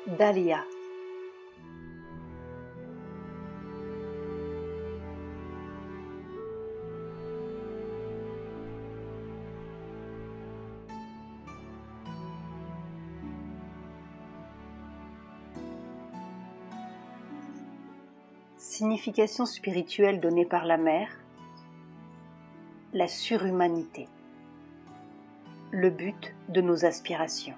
Dahlia. Signification spirituelle donnée par la mère, la surhumanité, le but de nos aspirations.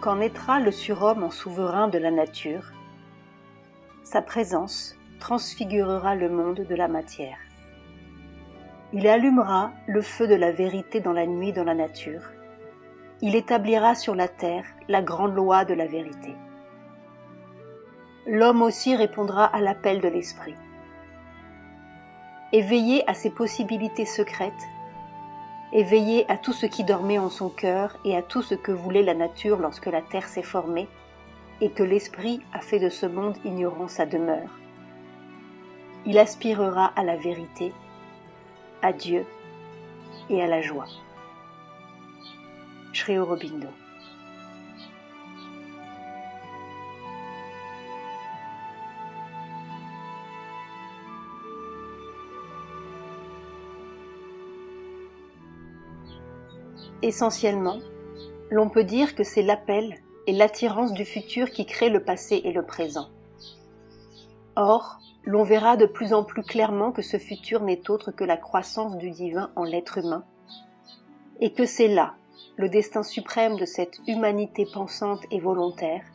Quand naîtra le surhomme en souverain de la nature, sa présence transfigurera le monde de la matière. Il allumera le feu de la vérité dans la nuit dans la nature. Il établira sur la terre la grande loi de la vérité. L'homme aussi répondra à l'appel de l'esprit. Éveillé à ses possibilités secrètes, éveillé à tout ce qui dormait en son cœur et à tout ce que voulait la nature lorsque la terre s'est formée et que l'esprit a fait de ce monde ignorant sa demeure, il aspirera à la vérité, à Dieu et à la joie. Sri Aurobindo. Essentiellement, l'on peut dire que c'est l'appel et l'attirance du futur qui créent le passé et le présent. Or, l'on verra de plus en plus clairement que ce futur n'est autre que la croissance du divin en l'être humain, et que c'est là le destin suprême de cette humanité pensante et volontaire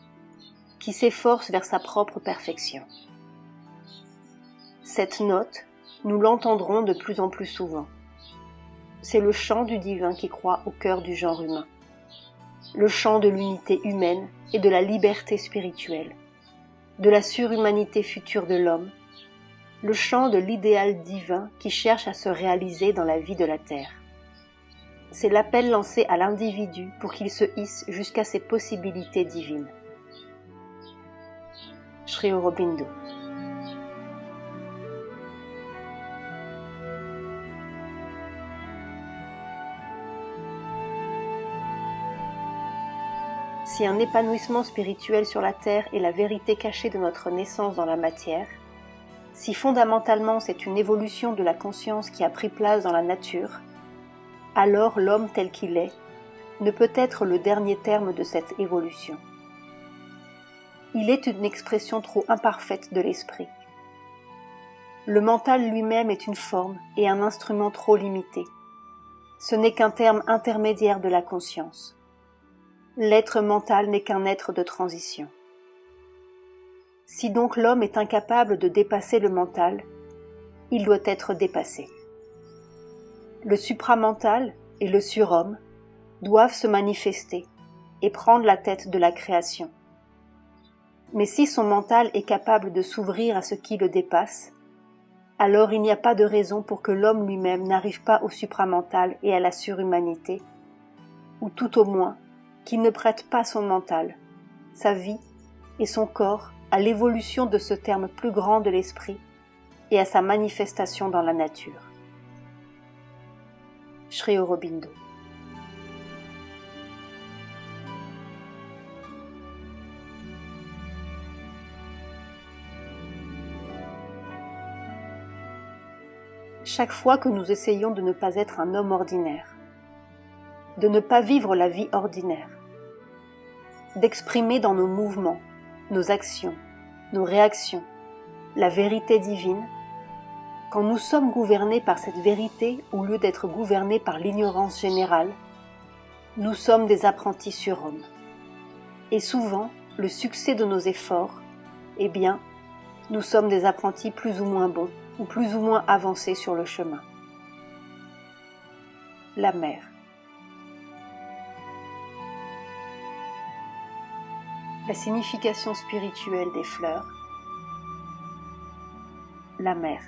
qui s'efforce vers sa propre perfection. Cette note, nous l'entendrons de plus en plus souvent. C'est le chant du divin qui croît au cœur du genre humain, le chant de l'unité humaine et de la liberté spirituelle, de la surhumanité future de l'homme, le chant de l'idéal divin qui cherche à se réaliser dans la vie de la terre. C'est l'appel lancé à l'individu pour qu'il se hisse jusqu'à ses possibilités divines. Sri Aurobindo. Si un épanouissement spirituel sur la terre est la vérité cachée de notre naissance dans la matière, si fondamentalement c'est une évolution de la conscience qui a pris place dans la nature, alors l'homme tel qu'il est ne peut être le dernier terme de cette évolution. Il est une expression trop imparfaite de l'esprit. Le mental lui-même est une forme et un instrument trop limité. Ce n'est qu'un terme intermédiaire de la conscience. L'être mental n'est qu'un être de transition. Si donc l'homme est incapable de dépasser le mental, il doit être dépassé. Le supramental et le surhomme doivent se manifester et prendre la tête de la création. Mais si son mental est capable de s'ouvrir à ce qui le dépasse, alors il n'y a pas de raison pour que l'homme lui-même n'arrive pas au supramental et à la surhumanité, ou tout au moins qu'il ne prête pas son mental, sa vie et son corps à l'évolution de ce terme plus grand de l'esprit et à sa manifestation dans la nature. Sri Aurobindo. Chaque fois que nous essayons de ne pas être un homme ordinaire, de ne pas vivre la vie ordinaire, d'exprimer dans nos mouvements, nos actions, nos réactions, la vérité divine, quand nous sommes gouvernés par cette vérité au lieu d'être gouvernés par l'ignorance générale, nous sommes des apprentis surhommes. Et souvent, le succès de nos efforts, eh bien, nous sommes des apprentis plus ou moins bons ou plus ou moins avancés sur le chemin. La mère. La signification spirituelle des fleurs. La mère.